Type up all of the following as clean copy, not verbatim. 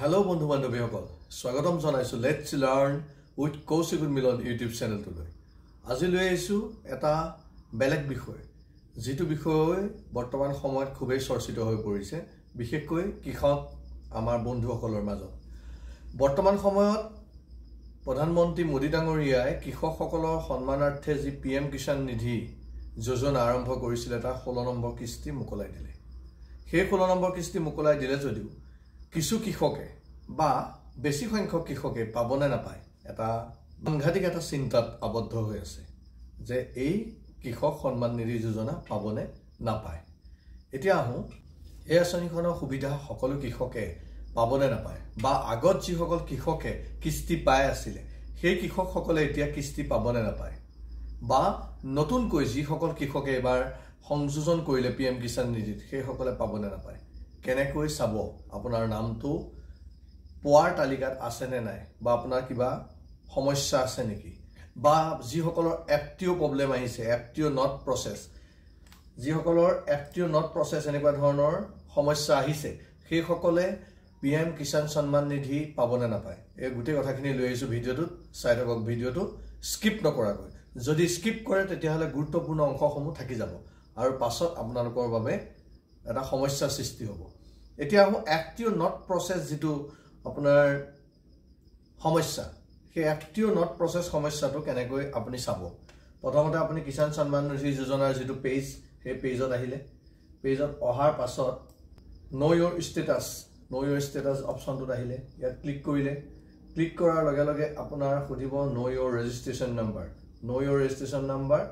Hello বন্ধু বান্ধৱীসকল স্বাগতম জনাইছো let's learn with Koushik Milan YouTube চেনেলটোলৈ আজি লৈ আহিছো এটা বেলেগ বিষয় যেটো বিষয় বৰ্তমান সময়ত খুবেই চৰ্চিত হৈ পৰিছে বিশেষকৈ কৃষক আমাৰ বন্ধুসকলৰ মাজত বৰ্তমান সময়ত প্ৰধানমন্ত্ৰী মোদী ডাঙৰীয়াই কৃষকসকলৰ সন্মানাৰ্থে যি পিএম কিষাণ নিধি যোজনা আৰম্ভ কৰিছিল এটা 16 নম্বৰ কিস্তি মুকলাই দিলে সেই 16 নম্বৰ কিস্তি মুকলাই দিলে যদিও কিছু কৃষকে বা বেছি সংখ্যক কৃষকে পাবনে নাপায় এটা সাংঘাতিক এটা চিন্তাত আবদ্ধ হৈ আছে যে এই কৃষক সন্মান নিধি যোজনা পাবনে নাপায় এতিয়া আহো এই আঁচনিখনৰ সুবিধা সকলো কৃষকে পাবনে নাপায় বা আগত যি সকল কৃষকে কিস্তি পাই আছিল সেই কৃষকসকলে এতিয়া কিস্তি পাবনে নাপায় বা নতুনকৈ যি সকল কৃষকে এবাৰ সংযোজন কৰিলে পিএম কিষাণ নিধিত সেই সকলে পাবনে নাপায় কেনেকৈ চাব আপোনাৰ নামটো পোৱাৰ তালিকাত আছে নে নাই বা আপোনাৰ কিবা সমস্যা আছে নেকি বা যি সকলৰ এফটিও প্ৰবলেম আহিছে এফটিও নট প্ৰসেস যি সকলৰ এফটিও নট প্ৰসেস এনেকুৱা ধৰণৰ সমস্যা আহিছে সেই সকলে পিএম কিষাণ সন্মান নিধি পাবনে নাপায় এই গুটি কথাখিনি লৈ আহিছো ভিডিওটোত চাই থাকক ভিডিওটো স্কিপ নকৰাকৈ যদি স্কিপ কৰে তেতিয়াহলে গুৰুত্বপূৰ্ণ অংশসমূহ থাকি যাব আৰু পাছত আপোনালোকৰ বাবে এটা সমস্যা সৃষ্টি হ'ব এতিয়া আহো এফটিও নট প্ৰসেস যেটো আপোনাৰ সমস্যা সেই এফটিও নট প্ৰসেস সমস্যাটো কেনেকৈ আপুনি চাব প্ৰথমতে আপুনি কিষাণ সন্মান নিধি যোজনাৰ যেটো পেজ সেই পেজত আহিলে পেজত অহাৰ পাছত নো ইউৰ ষ্টেটাস অপচনটোত আহিলে ইয়াত ক্লিক কৰিলে ক্লিক কৰাৰ লগে লগে আপোনাৰ খুদিব নো ইউৰ ৰেজিষ্ট্ৰেচন নাম্বাৰ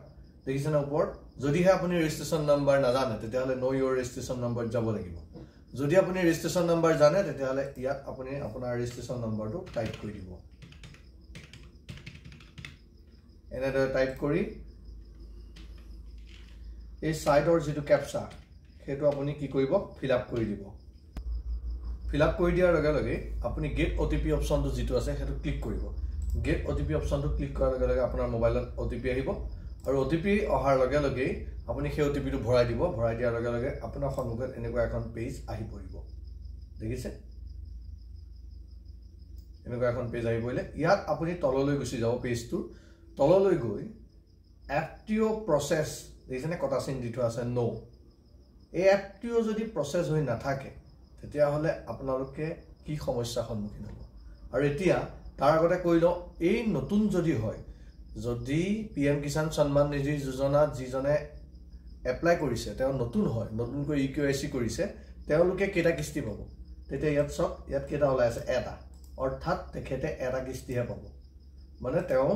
দেখিছেন ওপৰত যদিহে আপুনি ৰেজিষ্ট্ৰেচন নাম্বাৰ নাজানে তেতিয়াহলে নো ইউৰ ৰেজিষ্ট্ৰেচন নাম্বাৰ যাব লাগিব যদি আপুনি ৰেজিষ্ট্ৰেচন নাম্বাৰ জানে তেতিয়াহলে ইয়াত আপুনি আপোনাৰ ৰেজিষ্ট্ৰেচন নাম্বাৰটো টাইপ কৰি দিব এনেদৰে টাইপ কৰি এই সাইটৰ যেটো ক্যাপচা হেতু আপুনি কি কৰিব ফিল আপ কৰি দিব ফিল আপ কৰি দিয়াৰ লগে লগে আপুনি গেট ওটিপি অপচনটো যেটো আছে হেতু ক্লিক কৰিব গেট ওটিপি অপচনটো ক্লিক কৰাৰ লগে লগে আপোনাৰ মোবাইলত ওটিপি আহিব আৰু ওটিপি অহাৰ লগে লগে আপুনি সেই ওটিপিটো ভৰাই দিব ভৰাই দিয়াৰ লগে লগে আপোনাৰ সন্মুখত এনেকুৱা এখন পেজ আহি পৰিব দেখিছে এনেকুৱা এখন পেজ আহি পৰিলে ইয়াত আপুনি তললৈ গুচি যাব পেজটো তললৈ গৈ এফটিও প্ৰসেস দেখিছেনে কটা চিন দিটো আছে নো এই এফটিও যদি প্ৰসেস হৈ নাথাকে তেতিয়াহলে আপোনালোকে কি সমস্যা সন্মুখীন হ'ব আৰু এতিয়া তাৰ আগতে কৈ লও এই নতুন যদি হয় যদি পিএম কিষাণ সন্মান নিধি যোজনা যিজনে এপ্লাই কৰিছে তেওঁ নতুন হয় নতুনকৈ ইকিউআইসি কৰিছে তেওঁলোকে কেটা কিস্তি পাব তেতিয়া ইয়াত সব ইয়াত কেটা ওলাই আছে এটা অৰ্থাৎ তেখেতে এটা কিস্তিহে পাব মানে তেওঁ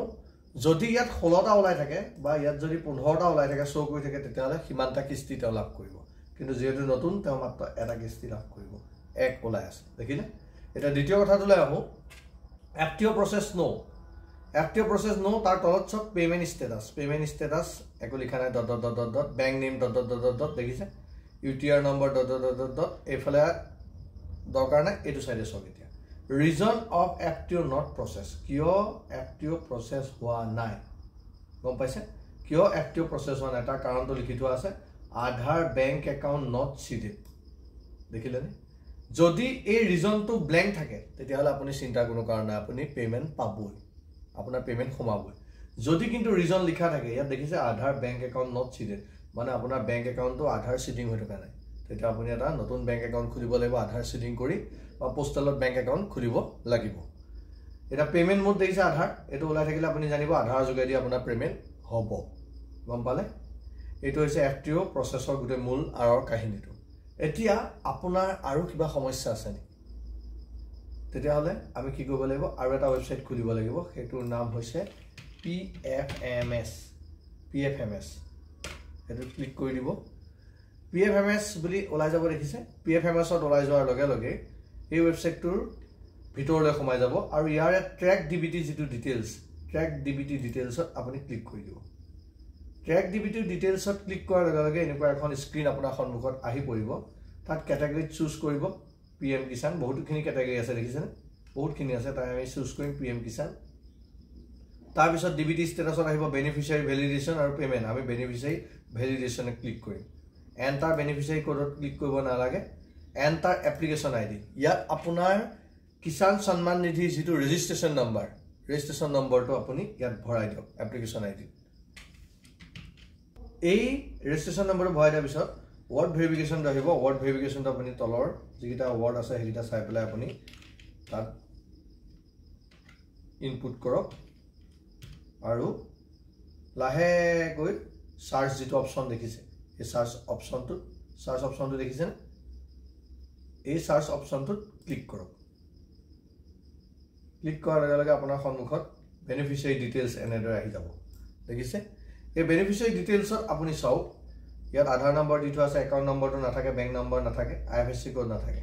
যদি ইয়াত 16টা ওলাই থাকে বা ইয়াত যদি 15টা ওলাই থাকে শো কৰি থাকে তেতিয়াহলে সিমানটা কিস্তি তেওঁ লাভ কৰিব কিন্তু যেহেতু নতুন তেওঁ মাত্ৰ এটা কিস্তি লাভ কৰিব এক ওলাই আছে দেখিলে এটা দ্বিতীয় কথাটোলৈ আহো এফটিও প্ৰসেস নো তাৰ তলত সব পেমেন্ট ষ্টেটাস একো লিখা নাই ডট ব্যাংক নেম ডট দেখিছে ইউটিআৰ নম্বৰ ডট এফালে দৰকাৰ নাই এটো সাইডে সব এতিয়া reason of FTO not process কিয় এফটিও প্ৰসেস হোৱা নাই গম পাইছে কিয় এফটিও প্ৰসেস হোৱা নাই তাৰ কাৰণটো লিখি থোৱা আছে আধাৰ বেংক একাউন্ট নট সিডেড দেখিলেনে যদি এই ৰিজনটো ব্ল্যাঙ্ক থাকে তেতিয়াহলে আপুনি চিন্তা কোনো কাৰণ নাই আপুনি পেমেন্ট পাবই আপোনাৰ পেমেন্ট সোমাবই যদি কিন্তু ৰিজন লিখা থাকে ইয়াত দেখিছে আধাৰ বেংক একাউন্ট নট সিডেড মানে আপোনাৰ বেংক একাউন্টটো আধাৰ সিডিং হৈ থকা নাই তেতিয়া আপুনি এটা নতুন বেংক একাউন্ট খুলিব লাগিব আধাৰ সিডিং কৰি বা পোষ্টেলত বেংক একাউন্ট খুলিব লাগিব এটা পেমেন্ট মোড দেখিছে আধাৰ এটো ওলাই থাকিলে আপুনি জানিব আধাৰ যোগেদি আপোনাৰ পেমেন্ট হ'ব গম পালে এটো হৈছে এফটিও প্ৰসেসৰ গুটে মূল আৰৰ কাহিনীটো এতিয়া আপোনাৰ আৰু কিবা সমস্যা আছে নেকি তেতিয়াহলে আমি কি কৰিব লাগিব আৰু এটা ওয়েবসাইট খুলিব লাগিব হেতুৰ নাম হৈছে PFMS এটো ক্লিক কৰি দিব PFMS বুলি ওলাই যাব দেখিছে PFMS ত ওলাই যোৱাৰ লগে লগে এই ওয়েবসাইটটোৰ ভিতৰলৈ সোমাই যাব আৰু ইয়াৰ ট্ৰেক ডিবিটি যেটো ডিটেইলছত আপুনি ক্লিক কৰি দিব ট্ৰেক ডিবিটি ডিটেইলছত ক্লিক কৰাৰ লগে লগে এনেকুৱা এখন স্ক্ৰিন আপোনাৰ সন্মুখত আহি পৰিব তাত ক্যাটাগৰি চুজ কৰিব পিএম কিষাণ বহুতখিনি ক্যাটাগৰি আছে দেখিছেনে বহুতখিনি আছে তাই আমি চুজ কৰিম পিএম কিষাণ তাৰ পিছত ডিবিটি ষ্টেটাছত আহিব বেনিফিচিয়াৰী ভ্যালিডেশন আৰু পেমেন্ট আমি বেনিফিচিয়াৰী ভ্যালিডেশনে ক্লিক কৰিম এন্টাৰ বেনিফিচিয়াৰী কোডত ক্লিক কৰিব নালাগে এন্টাৰ এপ্লিকেশন আইডি ইয়াত আপোনাৰ কিষাণ সন্মান নিধি যেটো ৰেজিষ্ট্ৰেশ্যন নম্বৰটো আপুনি ইয়াত ভৰাই দিয়ক এপ্লিকেশ্যন আইডি এই ৰেজিষ্ট্ৰেশ্যন নম্বৰটো ভৰাই দিয়াৰ পিছত ৱৰ্ড ভেৰিফিকেশ্যনটো আহিব ৱৰ্ড ভেৰিফিকেশ্যনটো আপুনি তলৰ যিকেইটা ৱৰ্ড আছে সেইকেইটা চাই পেলাই আপুনি তাত ইনপুট কৰক আৰু লাহেকৈ সাৰ্চ যেটো অপচন দেখিছে এই সাৰ্চ অপচনটো দেখিছে এই সাৰ্চ অপচনটোত ক্লিক কৰক ক্লিক কৰাৰ লগে লগে আপোনাৰ সন্মুখত বেনিফিচিয়াৰী ডিটেইলছ এনেদৰে আহি যাব দেখিছে এই বেনিফিচিয়াৰী ডিটেইলছত আপুনি চাওক ইয়াত আধাৰ নম্বৰ দি থোৱা আছে একাউণ্ট নম্বৰটো নাথাকে বেংক নম্বৰ নাথাকে IFSC কোড নাথাকে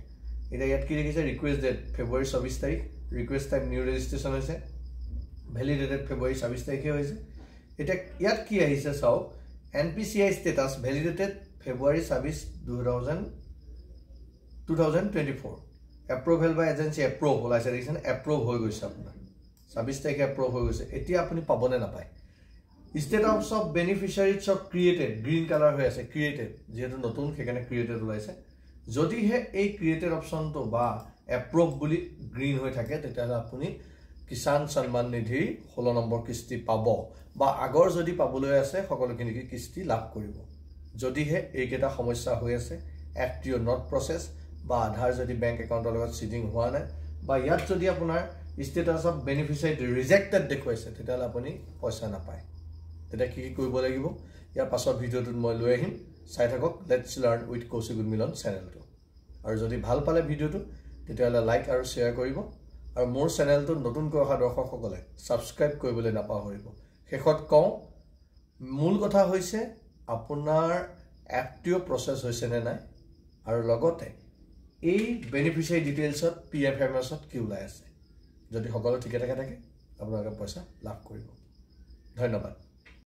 এটা ইয়াত কি দেখিছে ৰিকুৱেষ্ট ডেট ফেব্ৰুৱাৰী 24 তাৰিখ ৰিকুৱেষ্ট টাইম নিউ ৰেজিষ্ট্ৰেশ্যন হৈছে ভ্যালিডেটেড ফেব্ৰুৱাৰী 24 তাৰিখে হৈছে এটা ইয়াত কি আহিছে চাওক NPCI ষ্টেটাছ ভ্যালিডেটেড ফেব্ৰুৱাৰী 24 2024 এপ্ৰুভেল বাই এজেন্সি এপ্ৰুভ হলাইছে দেখিছেন এপ্ৰুভ হৈ গৈছে আপোনাৰ 24 তাৰিখে এপ্ৰুভ হৈ গৈছে এতিয়া আপুনি পাবনে নাপায় status of beneficiaries of created green colour হৈ আছে ক্ৰিয়েটেড যেহেতু নতুন সেখানে ক্ৰিয়েটেড ওলাইছে যদিহে এই ক্ৰিয়েটেড অপচনটো বা এপ্ৰুভ বুলি গ্ৰীন হৈ থাকে তেতিয়াহ'লে আপুনি কিষাণ সন্মান নিধি 16 নম্বৰ কিস্তি পাব বা আগৰ যদি পাবলৈ আছে সকলোখিনি কিস্তি লাভ কৰিব যদিহে এইকেইটা সমস্যা হৈ আছে FTO নট প্ৰসেস বা আধাৰ যদি বেংক একাউণ্টৰ লগত সিডিং হোৱা নাই বা ইয়াত যদি আপোনাৰ স্টেটাস অফ বেনিফিচিয়াৰি ৰিজেক্টেড দেখুৱাইছে তেতিয়াহ'লে আপুনি পইচা নাপায় তেতিয়া কি কৰিব লাগিব ইয়াৰ পাছৰ ভিডিঅ'টোত মই লৈ আহিম চাই থাকক লেটছ লাৰ্ণ উইথ কৌশিক উন্মিলন চেনেলটো আৰু যদি ভাল পালে ভিডিঅ'টো তেতিয়াহ'লে লাইক আৰু শ্বেয়াৰ কৰিব আৰু মোৰ চেনেলটো নতুনকৈ অহা দৰ্শকসকলে সাবস্ক্ৰাইব কৰিবলৈ নাপাহৰিব শেষত কওঁ মূল কথা হৈছে আপোনাৰ FTO প্ৰসেস হৈছে নে নাই আৰু লগতে এই বেনিফিচিয়াৰি ডিটেইলছত PFMS-ত কি ওলাই আছে যদি সকলো ঠিকে থাকে আপোনালোকে পইচা লাভ কৰিব ধন্যবাদ